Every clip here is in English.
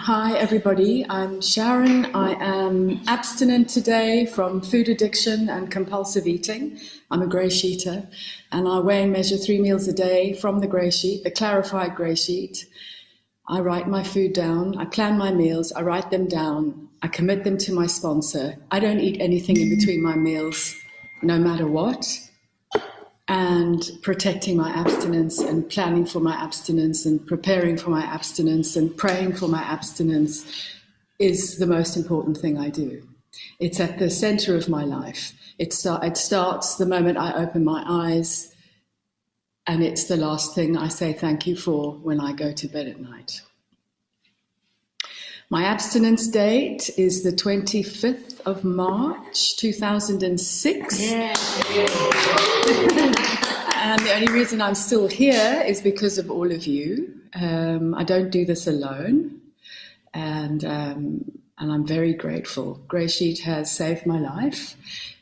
Hi everybody, I'm Sharon. I am abstinent today from food addiction and compulsive eating. I'm a GreySheeter and I weigh and measure 3 meals a day from the grey sheet, the clarified grey sheet. I write my food down, I plan my meals, I write them down, I commit them to my sponsor. I don't eat anything in between my meals, no matter what. And protecting my abstinence and planning for my abstinence and preparing for my abstinence and praying for my abstinence is the most important thing I do. It's at the center of my life. It starts the moment I open my eyes, and it's the last thing I say thank you for when I go to bed at night. My abstinence date is the 25th of March, 2006. Yeah. And the only reason I'm still here is because of all of you. I don't do this alone, and I'm very grateful. GreySheet has saved my life,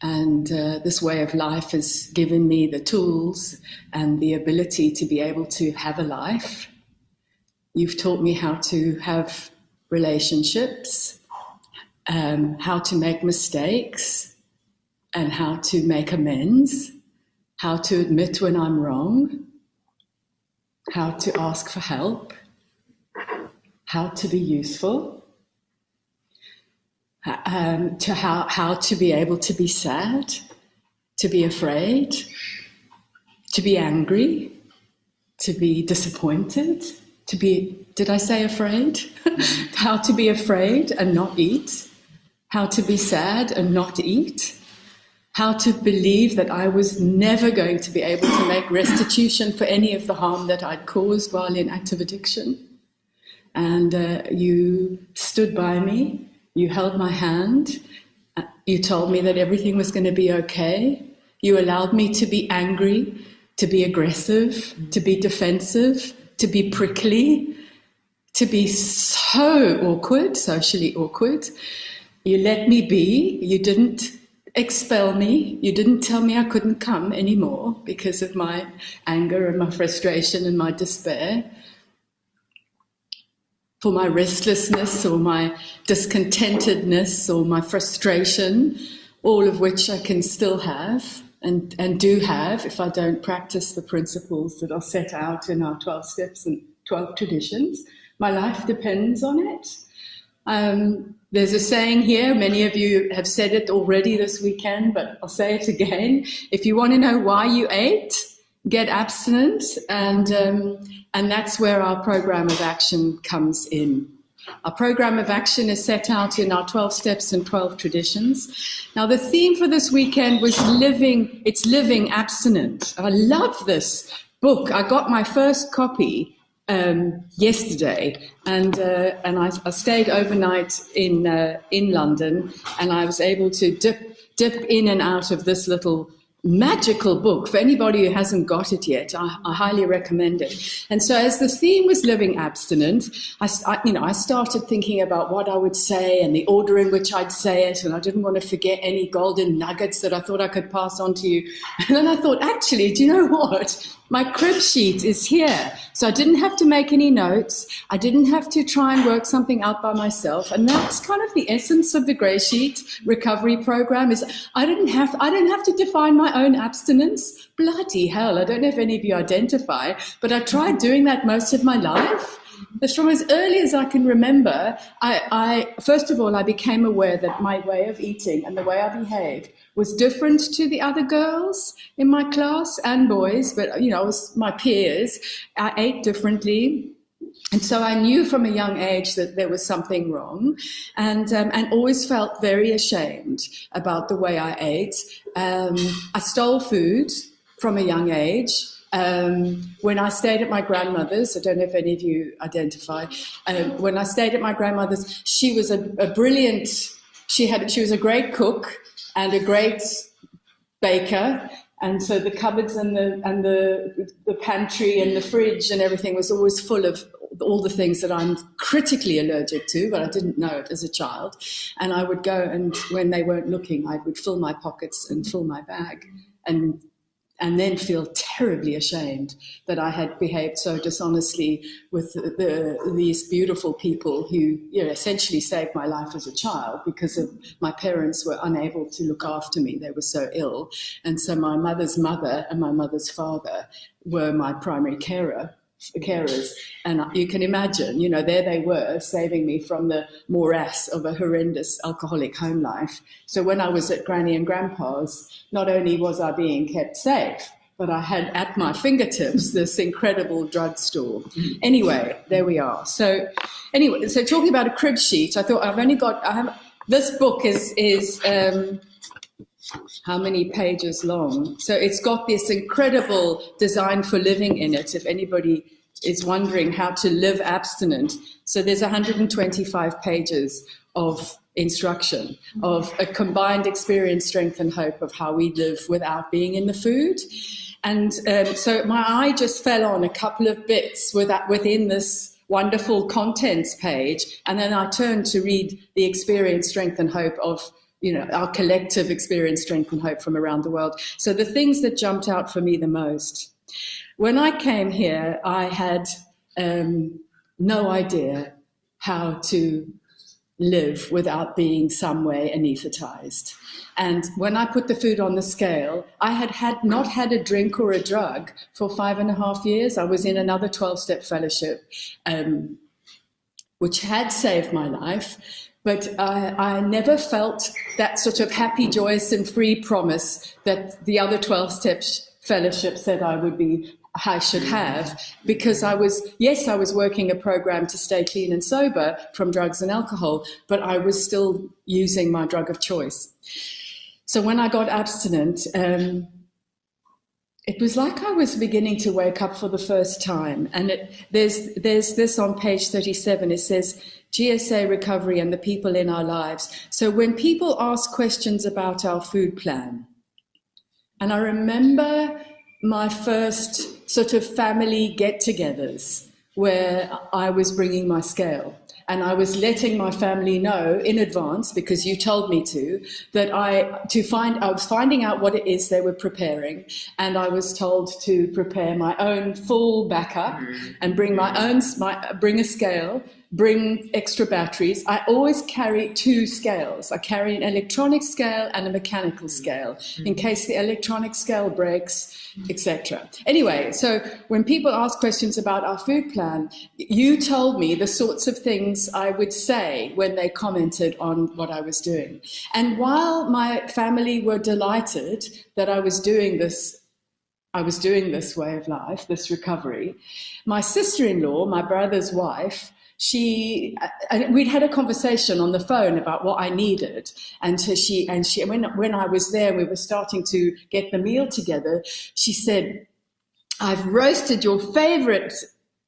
and this way of life has given me the tools and the ability to be able to have a life. You've taught me how to have relationships, how to make mistakes and how to make amends, how to admit when I'm wrong, how to ask for help, how to be useful, how to be able to be sad, to be afraid, to be angry, to be disappointed, to be, did I say afraid? How to be afraid and not eat, how to be sad and not eat, how to believe that I was never going to be able to make restitution for any of the harm that I'd caused while in active addiction. And you stood by me, you held my hand, you told me that everything was going to be okay. You allowed me to be angry, to be aggressive, to be defensive, to be prickly, to be so awkward, socially awkward. You let me be. You didn't expel me. You didn't tell me I couldn't come anymore because of my anger and my frustration and my despair, for my restlessness or my discontentedness or my frustration, all of which I can still have and do have if I don't practice the principles that are set out in our 12 steps and 12 traditions. My life depends on it. There's a saying here, many of you have said it already this weekend, but I'll say it again. If you want to know why you ate, get abstinent, and that's where our program of action comes in. Our program of action is set out in our 12 steps and 12 traditions. Now, the theme for this weekend was living abstinent. I love this book. I got my first copy yesterday, and I stayed overnight in London, and I was able to dip in and out of this little magical book. For anybody who hasn't got it yet, I highly recommend it. And so as the theme was living abstinent, I started thinking about what I would say and the order in which I'd say it, and I didn't want to forget any golden nuggets that I thought I could pass on to you. And then I thought, actually, do you know what? My crib sheet is here. So I didn't have to make any notes. I didn't have to try and work something out by myself. And that's kind of the essence of the Grey Sheet recovery program, is I don't have to define my own abstinence. Bloody hell, I don't know if any of you identify, but I tried doing that most of my life. But from as early as I can remember, I first of all, I became aware that my way of eating and the way I behaved was different to the other girls in my class and boys, but it was my peers. I ate differently. And so I knew from a young age that there was something wrong, and always felt very ashamed about the way I ate. I stole food from a young age. When I stayed at my grandmother's, I don't know if any of you identify, when I stayed at my grandmother's, she was a brilliant, she was a great cook and a great baker. And so the cupboards and the pantry and the fridge and everything was always full of all the things that I'm critically allergic to, but I didn't know it as a child. And I would go, and when they weren't looking, I would fill my pockets and fill my bag and and then feel terribly ashamed that I had behaved so dishonestly with these beautiful people who, essentially saved my life as a child because of my parents were unable to look after me. They were so ill. And so my mother's mother and my mother's father were my primary carers. And you can imagine, there they were saving me from the morass of a horrendous alcoholic home life. So when I was at Granny and Grandpa's, not only was I being kept safe, but I had at my fingertips this incredible drugstore. Anyway, there we are. So talking about a crib sheet, I thought this book is how many pages long? So it's got this incredible design for living in it, if anybody is wondering how to live abstinent. So there's 125 pages of instruction, of a combined experience, strength and hope of how we live without being in the food. And so my eye just fell on a couple of bits within this wonderful contents page, and then I turned to read the experience, strength and hope of our collective experience, strength and hope from around the world. So the things that jumped out for me the most. When I came here, I had no idea how to live without being some way anaesthetized. And when I put the food on the scale, I had not had a drink or a drug for 5.5 years. I was in another 12-step fellowship, which had saved my life. But I never felt that sort of happy, joyous and free promise that the other 12-step fellowship said I should have, because I was working a program to stay clean and sober from drugs and alcohol, but I was still using my drug of choice. So when I got abstinent, it was like I was beginning to wake up for the first time. And there's this on page 37. It says, GSA recovery and the people in our lives. So when people ask questions about our food plan, and I remember my first sort of family get-togethers where I was bringing my scale. And I was letting my family know in advance, because you told me to, that I was finding out what it is they were preparing, and I was told to prepare my own full backup and bring bring a scale, bring extra batteries. I always carry 2 scales. I carry an electronic scale and a mechanical scale in case the electronic scale breaks, etc. Anyway, so when people ask questions about our food plan, you told me the sorts of things I would say when they commented on what I was doing. And while my family were delighted that I was doing this way of life, this recovery, my sister-in-law, my brother's wife, we'd had a conversation on the phone about what I needed, and when I was there, we were starting to get the meal together. She said, "I've roasted your favorite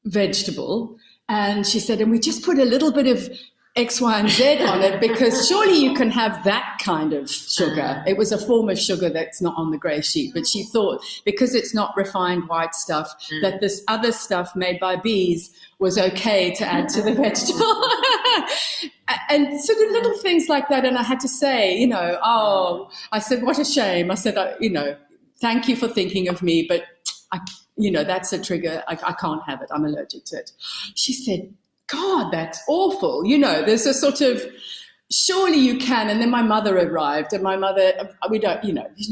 vegetable," and she said, "and we just put a little bit of X, Y, and Z on it, because surely you can have that kind of sugar." It was a form of sugar that's not on the grey sheet, but she thought because it's not refined white stuff, that this other stuff made by bees was okay to add to the vegetable. And sort of little things like that. And I had to say, I said, "What a shame." I said, "Thank you for thinking of me, but that's a trigger. I can't have it. I'm allergic to it." She said, "God, that's awful." There's a sort of, surely you can. And then my mother arrived, and my mother,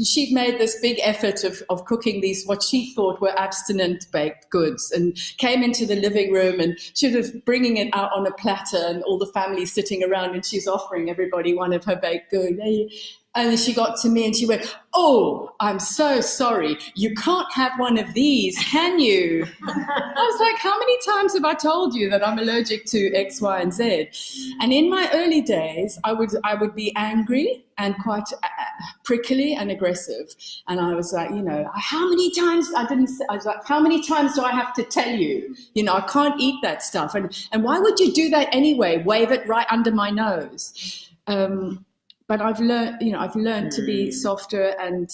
she'd made this big effort of cooking these, what she thought were abstinent baked goods, and came into the living room and she was bringing it out on a platter, and all the family sitting around, and she's offering everybody one of her baked goods. And then she got to me and she went, "Oh, I'm so sorry. You can't have one of these, can you?" I was like, "How many times have I told you that I'm allergic to X, Y, and Z?" And in my early days, I would be angry and quite prickly and aggressive. And I was like, how many times I was like, "How many times do I have to tell you? I can't eat that stuff. And why would you do that anyway? Wave it right under my nose." But I've learned to be softer and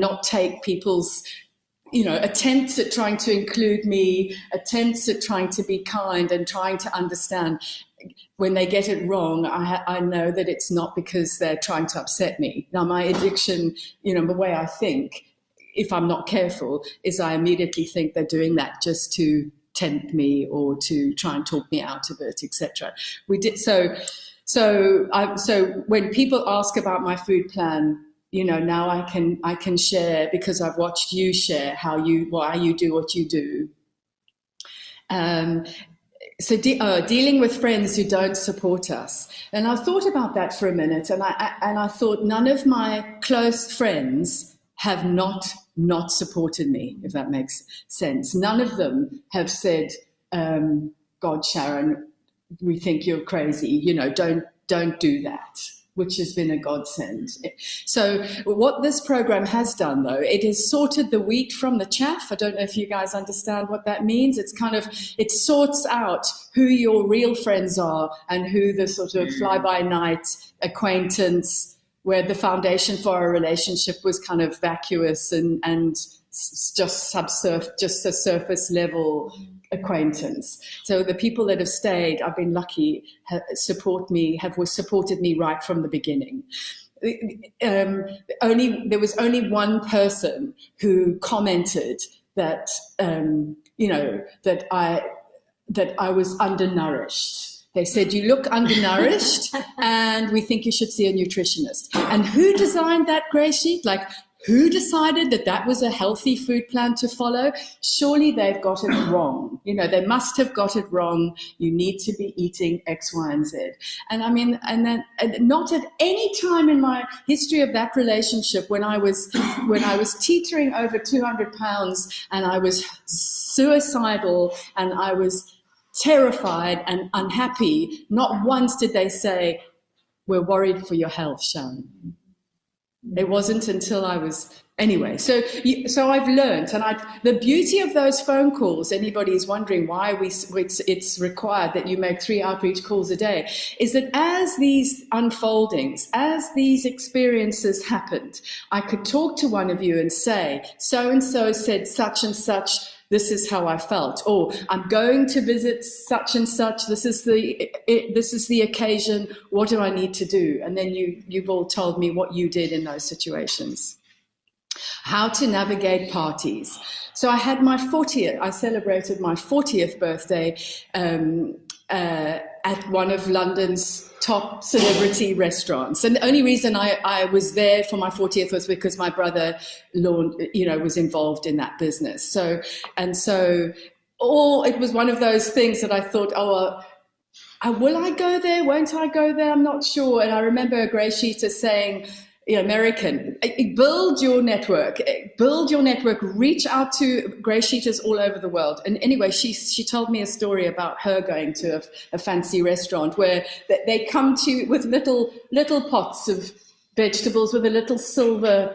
not take people's attempts at trying to include me, attempts at trying to be kind and trying to understand. When they get it wrong, I know that it's not because they're trying to upset me. Now, my addiction, the way I think, if I'm not careful, is I immediately think they're doing that just to tempt me or to try and talk me out of it, etc. We did so. So when people ask about my food plan, now I can share, because I've watched you share why you do what you do. So dealing with friends who don't support us, and I thought about that for a minute, and I thought none of my close friends have not supported me, if that makes sense. None of them have said, "God, Sharon, we think you're crazy. Don't do that," which has been a godsend. So what this program has done, though, it has sorted the wheat from the chaff. I don't know if you guys understand what that means. It sorts out who your real friends are and who the sort of fly-by-night acquaintance, where the foundation for our relationship was kind of vacuous and just a surface level acquaintance. So the people that have stayed, I've been lucky, have supported me right from the beginning. There was only one person who commented that that I was undernourished. They said, "You look undernourished and we think you should see a nutritionist." And who designed that grey sheet? Who decided that was a healthy food plan to follow? Surely they've got it wrong. They must have got it wrong. You need to be eating X, Y, and Z. And I mean, and not at any time in my history of that relationship, when I was teetering over 200 pounds and I was suicidal and I was terrified and unhappy, not once did they say, "We're worried for your health, Sharon." It wasn't until I was, anyway. So I've learned, and the beauty of those phone calls, anybody is wondering why it's required that you make 3 outreach calls a day, is that as these unfoldings, as these experiences happened, I could talk to one of you and say, "So-and-so said such and such, this is how I felt," or "I'm going to visit such and such, this is the occasion, what do I need to do?" And then you've all told me what you did in those situations. How to navigate parties. So I celebrated my 40th birthday at one of London's top celebrity restaurants. And the only reason I was there for my 40th was because my brother, was involved in that business. So it was one of those things that I thought, will I go there? Won't I go there? I'm not sure. And I remember a GreySheeter saying, American, build your network, reach out to GreySheeters all over the world. And anyway, she told me a story about her going to a fancy restaurant where they come to with little pots of vegetables with a little silver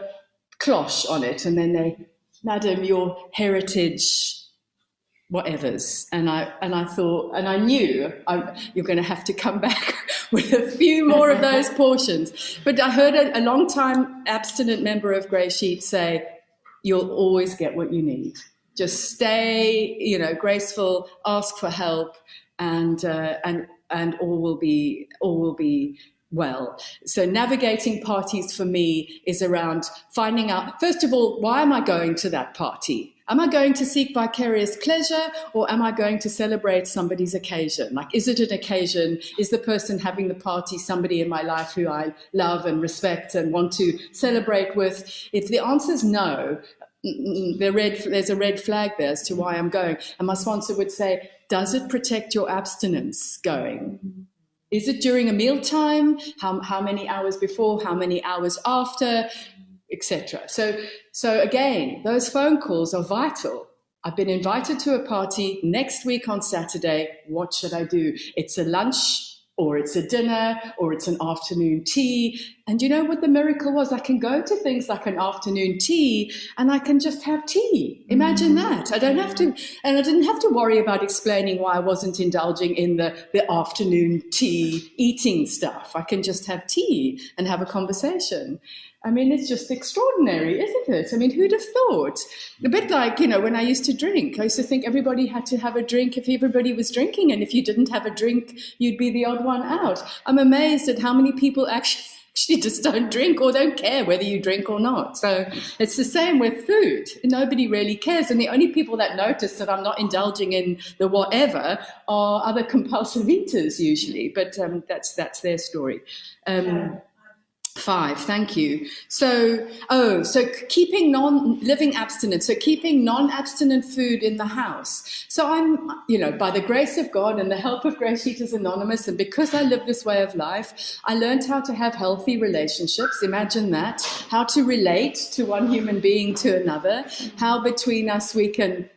cloche on it. And then they, "Madam, your heritage whatevers." And I thought, and I knew you're going to have to come back with a few more of those portions. But I heard a long-time abstinent member of GreySheet say, "You'll always get what you need. Just stay, graceful, ask for help, and all will be well." So navigating parties for me is around finding out, first of all, why am I going to that party? Am I going to seek vicarious pleasure, or am I going to celebrate somebody's occasion? Is it an occasion? Is the person having the party somebody in my life who I love and respect and want to celebrate with? If the answer is no, there's a red flag there as to why I'm going. And my sponsor would say, "Does it protect your abstinence going? Is it during a mealtime? How many hours before? How many hours after? Etc." So again, those phone calls are vital. I've been invited to a party next week on Saturday. What should I do? It's a lunch, or it's a dinner, or it's an afternoon tea. And you know what the miracle was? I can go to things like an afternoon tea and I can just have tea. Imagine that. I don't have to, and I didn't have to worry about explaining why I wasn't indulging in the afternoon tea eating stuff. I can just have tea and have a conversation. I mean, it's just extraordinary, isn't it? I mean, who'd have thought? A bit like, when I used to drink. I used to think everybody had to have a drink if everybody was drinking. And if you didn't have a drink, you'd be the odd one out. I'm amazed at how many people actually just don't drink or don't care whether you drink or not. So it's the same with food. Nobody really cares. And the only people that notice that I'm not indulging in the whatever are other compulsive eaters usually. But that's their story. 5, thank you. So keeping living abstinent, so keeping non-abstinent food in the house. So I'm, by the grace of God and the help of GreySheeters Anonymous, and because I live this way of life, I learned how to have healthy relationships. Imagine that, how to relate to one human being to another, how between us we can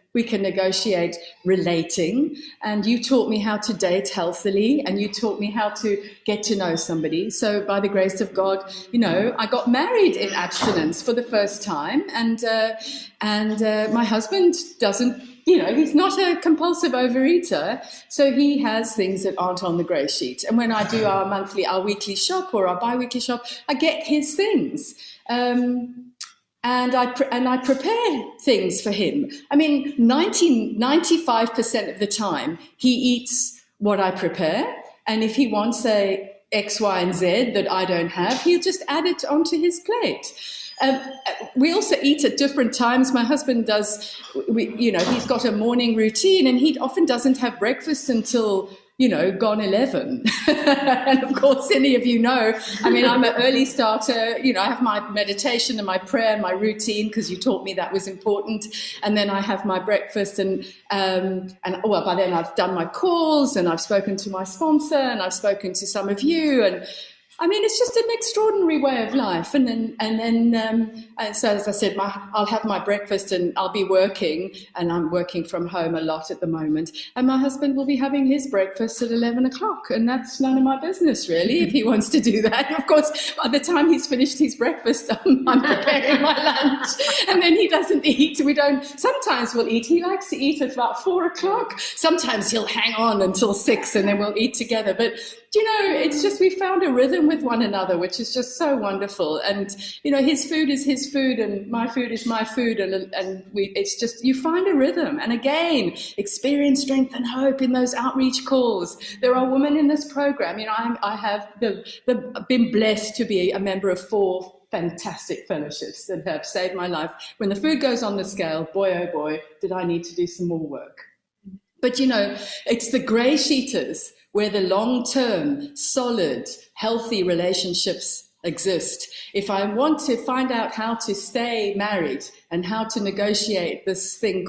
negotiate relating. And you taught me how to date healthily, and you taught me how to get to know somebody. So by the grace of God, I got married in abstinence for the first time. And my husband doesn't, he's not a compulsive overeater. So he has things that aren't on the grey sheet. And when I do our weekly shop or our bi-weekly shop, I get his things. And I prepare things for him. I mean, 95% of the time, he eats what I prepare. And if he wants, say, X, Y, and Z that I don't have, he'll just add it onto his plate. We also eat at different times. My husband does, he's got a morning routine, and he often doesn't have breakfast until gone 11. And of course, any of I mean, I'm an early starter. I have my meditation and my prayer and my routine because you taught me that was important. And then I have my breakfast and by then I've done my calls and I've spoken to my sponsor and I've spoken to some of you. And I mean, it's just an extraordinary way of life. And then so as I said, I'll have my breakfast and I'll be working, and I'm working from home a lot at the moment. And my husband will be having his breakfast at 11 o'clock. And that's none of my business, really, if he wants to do that. Of course, by the time he's finished his breakfast, I'm preparing my lunch. And then he doesn't eat. Sometimes we'll eat. He likes to eat at about 4 o'clock. Sometimes he'll hang on until 6 and then we'll eat together. But it's just, we found a rhythm with one another, which is just so wonderful. And, his food is his food and my food is my food. And it's just, you find a rhythm. And again, experience strength and hope in those outreach calls. There are women in this program. I have been blessed to be a member of 4 fantastic fellowships that have saved my life. When the food goes on the scale, boy, oh boy, did I need to do some more work. But, it's the GreySheeters where the long-term, solid, healthy relationships exist. If I want to find out how to stay married and how to negotiate this thing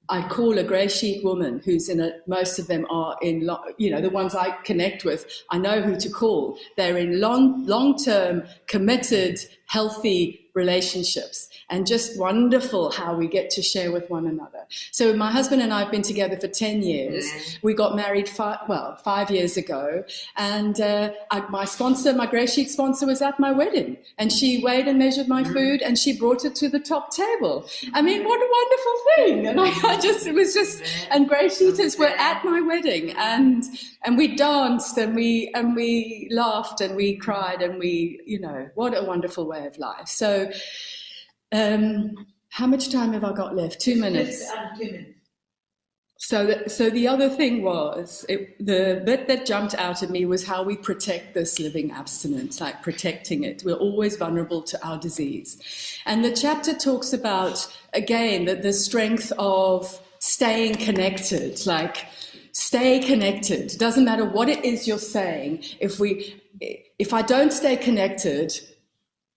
I call a grey sheet woman who's most of them are in, the ones I connect with, I know who to call. They're in long-term, committed, healthy relationships, and just wonderful how we get to share with one another. So my husband and I have been together for 10 years. We got married 5 years ago, and my grey sheet sponsor was at my wedding, and she weighed and measured my food, and she brought it to the top table. I mean, what a wonderful thing. And and GreySheeters were at my wedding, and we danced, and we laughed, and we cried, and what a wonderful way of life. So how much time have I got left? 2 minutes. 2 minutes. So the other thing was, the bit that jumped out at me was how we protect this living abstinence, like protecting it. We're always vulnerable to our disease. And the chapter talks about, again, that the strength of staying connected, like stay connected. Doesn't matter what it is you're saying. If I don't stay connected,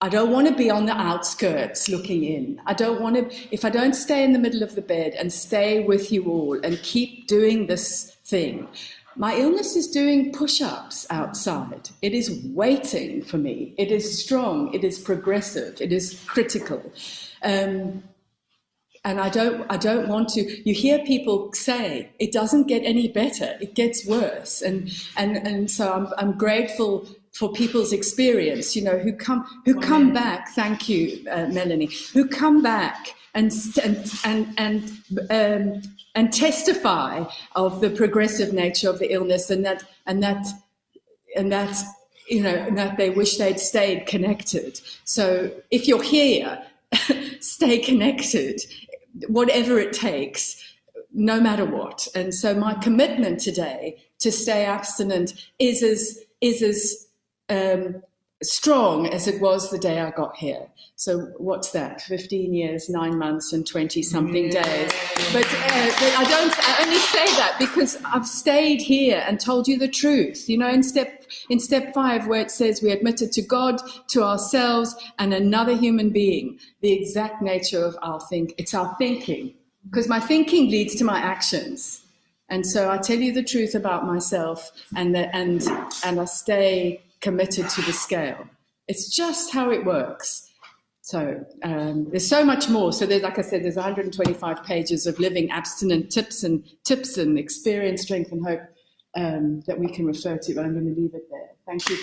I don't want to be on the outskirts looking in. If I don't stay in the middle of the bed and stay with you all and keep doing this thing, my illness is doing push-ups outside. It is waiting for me. It is strong. It is progressive. It is critical. And I don't want to. You hear people say it doesn't get any better. It gets worse. And so I'm grateful for people's experience, who come back. Thank you, Melanie. Who come back and testify of the progressive nature of the illness, and that they wish they'd stayed connected. So if you're here, stay connected, whatever it takes, no matter what. And so my commitment today to stay abstinent is as strong as it was the day I got here. So what's that? 15 years, 9 months, and 20-something days. But I only say that because I've stayed here and told you the truth. In step 5, where it says we admitted to God, to ourselves, and another human being the exact nature of our it's our thinking, because my thinking leads to my actions. And so I tell you the truth about myself, and I stay committed to the scale. It's just how it works. So there's so much more. So there's, like I said, there's 125 pages of living abstinent tips and experience, strength, and hope that we can refer to. But I'm going to leave it there. Thank you.